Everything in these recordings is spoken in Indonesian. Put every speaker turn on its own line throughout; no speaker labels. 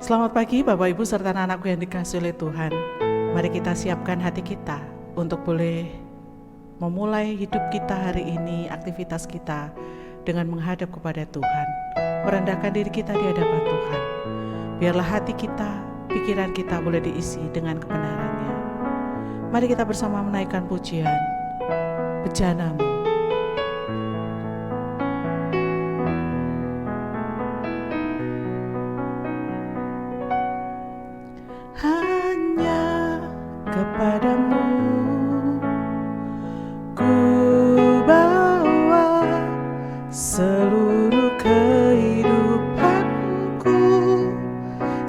Selamat pagi Bapak Ibu serta anak-anakku yang dikasihi oleh Tuhan. Mari kita siapkan hati kita untuk boleh memulai hidup kita hari ini, aktivitas kita dengan menghadap kepada Tuhan. Merendahkan diri kita di hadapan Tuhan. Biarlah hati kita, pikiran kita boleh diisi dengan kebenarannya. Mari kita bersama menaikkan pujian, Bejana-Mu. Hanya kepadamu ku bawa seluruh kehidupanku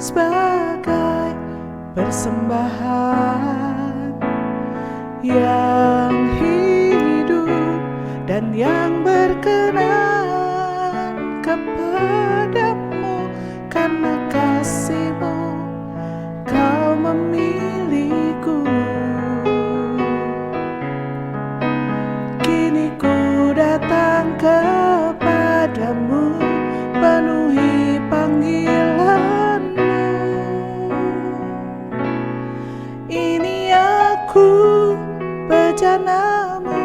sebagai persembahan yang hidup dan yang berkenan kepadamu. Karena kasih-Mu Kau memilihku. Kini ku datang kepadamu, penuhi panggilan-Mu. Ini aku, bejana-Mu,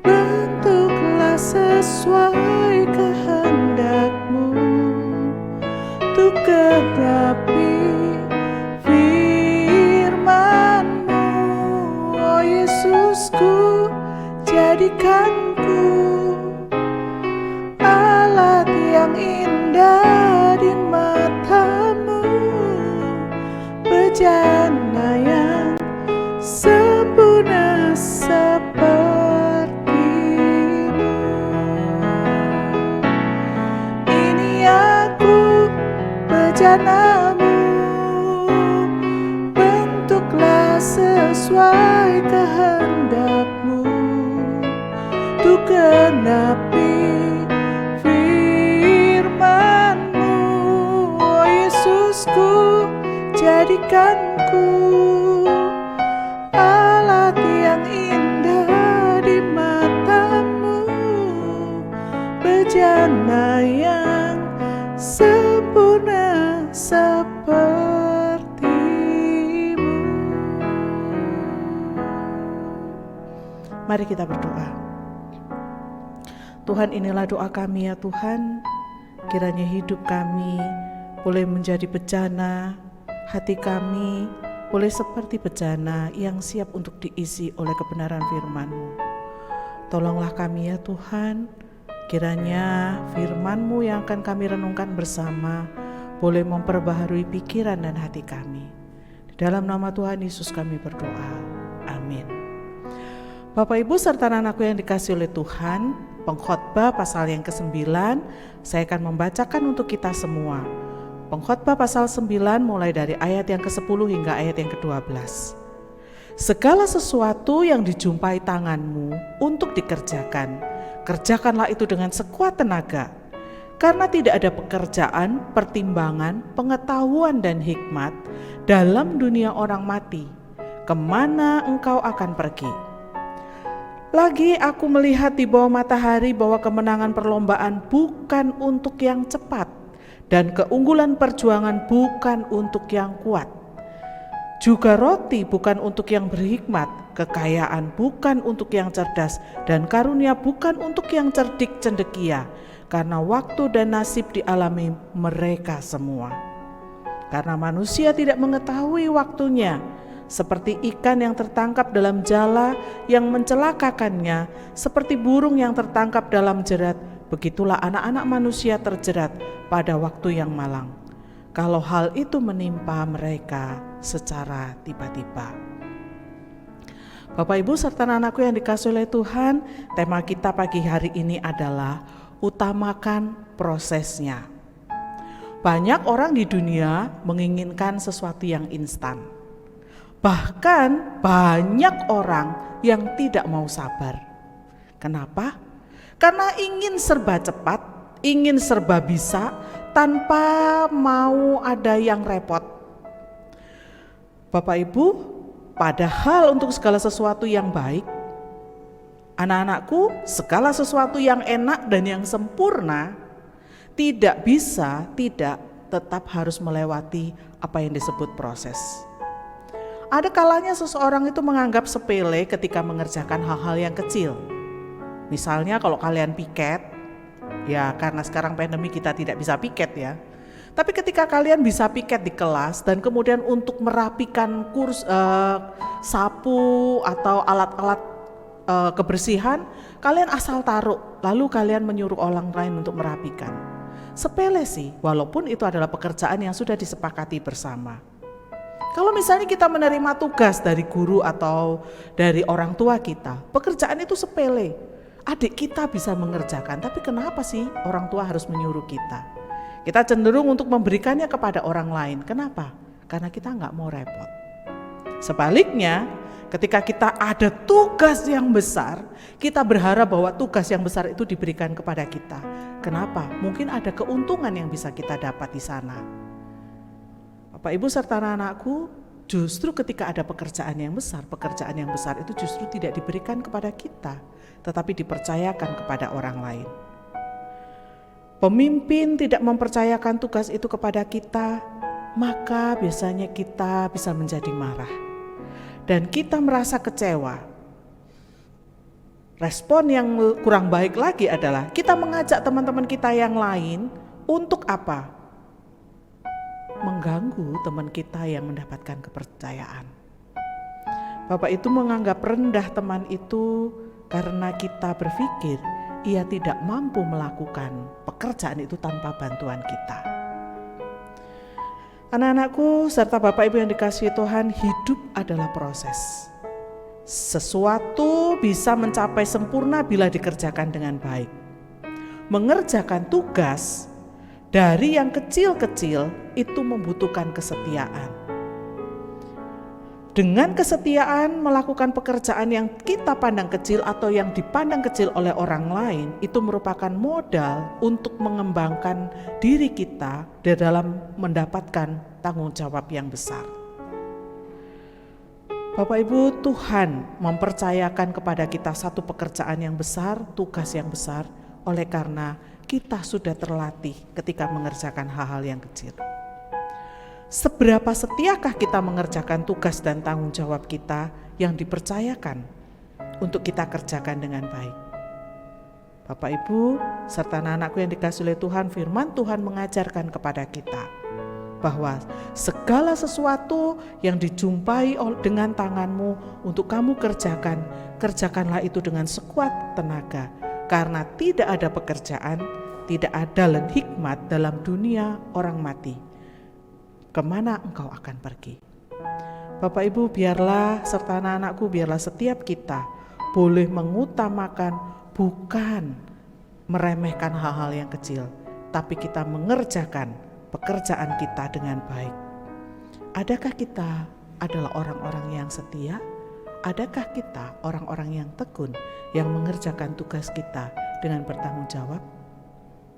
bentuklah sesuai kehendak-Mu untuk genapi firman-Mu. Oh Yesusku, jadikanku alat yang indah di mata-Mu, bejana yang sempurna seperti-Mu. Ini aku, bejana-Mu, bentuklah sesuai kehendak-Mu untuk genapi firman-Mu. Oh Yesusku, jadikanku alat yang indah di mata-Mu, bejana yang sempurna seperti-Mu. Mari kita berdoa. Tuhan, inilah doa kami ya Tuhan. Kiranya hidup kami boleh menjadi bejana, hati kami boleh seperti bejana yang siap untuk diisi oleh kebenaran firman-Mu. Tolonglah kami ya Tuhan, kiranya firman-Mu yang akan kami renungkan bersama boleh memperbaharui pikiran dan hati kami. Di dalam nama Tuhan Yesus kami berdoa. Amin. Bapak Ibu serta anak-anakku yang dikasihi oleh Tuhan, Pengkhotbah pasal yang ke-9 saya akan membacakan untuk kita semua. Pengkhotbah pasal 9 mulai dari ayat yang ke-10 hingga ayat yang ke-12. Segala sesuatu yang dijumpai tangan-Mu untuk dikerjakan, kerjakanlah itu dengan sekuat tenaga. Karena tidak ada pekerjaan, pertimbangan, pengetahuan dan hikmat dalam dunia orang mati. Kemana engkau akan pergi? Lagi aku melihat di bawah matahari bahwa kemenangan perlombaan bukan untuk yang cepat dan keunggulan perjuangan bukan untuk yang kuat. Juga roti bukan untuk yang berhikmat, kekayaan bukan untuk yang cerdas, dan karunia bukan untuk yang cerdik cendekia, karena waktu dan nasib dialami mereka semua. Karena manusia tidak mengetahui waktunya, seperti ikan yang tertangkap dalam jala yang mencelakakannya, seperti burung yang tertangkap dalam jerat, begitulah anak-anak manusia terjerat pada waktu yang malang, kalau hal itu menimpa mereka secara tiba-tiba. Bapak Ibu serta anak-anakku yang dikasihi oleh Tuhan, tema kita pagi hari ini adalah utamakan prosesnya. Banyak orang di dunia menginginkan sesuatu yang instan. Bahkan banyak orang yang tidak mau sabar. Kenapa? Karena ingin serba cepat, ingin serba bisa, tanpa mau ada yang repot. Bapak Ibu, padahal untuk segala sesuatu yang baik, anak-anakku, segala sesuatu yang enak dan yang sempurna tidak bisa tidak tetap harus melewati apa yang disebut proses. Ada kalanya seseorang itu menganggap sepele ketika mengerjakan hal-hal yang kecil. Misalnya kalau kalian piket, ya karena sekarang pandemi kita tidak bisa piket ya. Tapi ketika kalian bisa piket di kelas dan kemudian untuk merapikan sapu atau alat-alat kebersihan, kalian asal taruh, lalu kalian menyuruh orang lain untuk merapikan. Sepele sih, walaupun itu adalah pekerjaan yang sudah disepakati bersama. Kalau misalnya kita menerima tugas dari guru atau dari orang tua kita, pekerjaan itu sepele. Adik kita bisa mengerjakan, tapi kenapa sih orang tua harus menyuruh kita? Kita cenderung untuk memberikannya kepada orang lain. Kenapa? Karena kita nggak mau repot. Sebaliknya, ketika kita ada tugas yang besar, kita berharap bahwa tugas yang besar itu diberikan kepada kita. Kenapa? Mungkin ada keuntungan yang bisa kita dapat di sana. Bapak Ibu serta anak-anakku, justru ketika ada pekerjaan yang besar itu justru tidak diberikan kepada kita, tetapi dipercayakan kepada orang lain. Pemimpin tidak mempercayakan tugas itu kepada kita, maka biasanya kita bisa menjadi marah dan kita merasa kecewa. Respon yang kurang baik lagi adalah kita mengajak teman-teman kita yang lain untuk apa? Mengganggu teman kita yang mendapatkan kepercayaan. Bapak itu menganggap rendah teman itu karena kita berpikir ia tidak mampu melakukan pekerjaan itu tanpa bantuan kita. Anak-anakku serta Bapak Ibu yang dikasihi Tuhan, hidup adalah proses. Sesuatu bisa mencapai sempurna bila dikerjakan dengan baik. Mengerjakan tugas dari yang kecil-kecil itu membutuhkan kesetiaan. Dengan kesetiaan melakukan pekerjaan yang kita pandang kecil atau yang dipandang kecil oleh orang lain, itu merupakan modal untuk mengembangkan diri kita di dalam mendapatkan tanggung jawab yang besar. Bapak Ibu, Tuhan mempercayakan kepada kita satu pekerjaan yang besar, tugas yang besar, oleh karena kita sudah terlatih ketika mengerjakan hal-hal yang kecil. Seberapa setiakah kita mengerjakan tugas dan tanggung jawab kita yang dipercayakan untuk kita kerjakan dengan baik? Bapak Ibu serta anak-anakku yang dikasihi oleh Tuhan, firman Tuhan mengajarkan kepada kita bahwa segala sesuatu yang dijumpai dengan tanganmu untuk kamu kerjakan, kerjakanlah itu dengan sekuat tenaga, karena tidak ada pekerjaan, tidak ada hikmat dalam dunia orang mati. Kemana engkau akan pergi? Bapak Ibu, biarlah serta anak-anakku, biarlah setiap kita boleh mengutamakan bukan meremehkan hal-hal yang kecil, tapi kita mengerjakan pekerjaan kita dengan baik. Adakah kita adalah orang-orang yang setia? Adakah kita orang-orang yang tekun yang mengerjakan tugas kita dengan bertanggung jawab?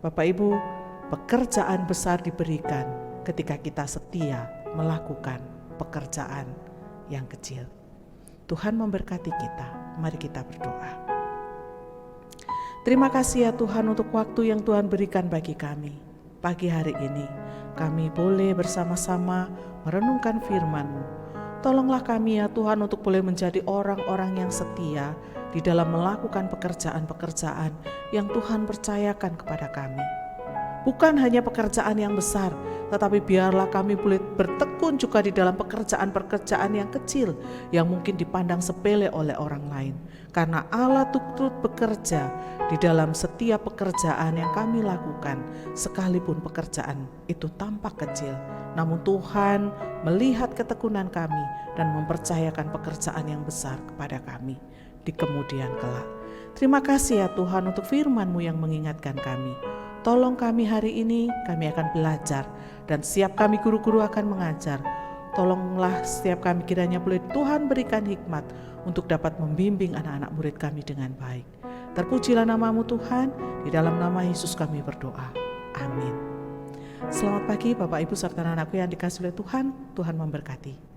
Bapak Ibu, pekerjaan besar diberikan ketika kita setia melakukan pekerjaan yang kecil. Tuhan memberkati kita. Mari kita berdoa. Terima kasih ya Tuhan untuk waktu yang Tuhan berikan bagi kami. Pagi hari ini kami boleh bersama-sama merenungkan firman-Mu. Tolonglah kami ya Tuhan untuk boleh menjadi orang-orang yang setia di dalam melakukan pekerjaan-pekerjaan yang Tuhan percayakan kepada kami. Bukan hanya pekerjaan yang besar, tetapi biarlah kami boleh bertekun juga di dalam pekerjaan-pekerjaan yang kecil yang mungkin dipandang sepele oleh orang lain. Karena Allah turut bekerja di dalam setiap pekerjaan yang kami lakukan, sekalipun pekerjaan itu tampak kecil. Namun Tuhan melihat ketekunan kami dan mempercayakan pekerjaan yang besar kepada kami di kemudian kelak. Terima kasih ya Tuhan untuk firman-Mu yang mengingatkan kami. Tolong kami hari ini, kami akan belajar dan setiap kami guru-guru akan mengajar. Tolonglah setiap kami kiranya boleh Tuhan berikan hikmat untuk dapat membimbing anak-anak murid kami dengan baik. Terpujilah nama-Mu Tuhan, di dalam nama Yesus kami berdoa. Amin. Selamat pagi Bapak Ibu serta anak-anakku yang dikasihi oleh Tuhan, Tuhan memberkati.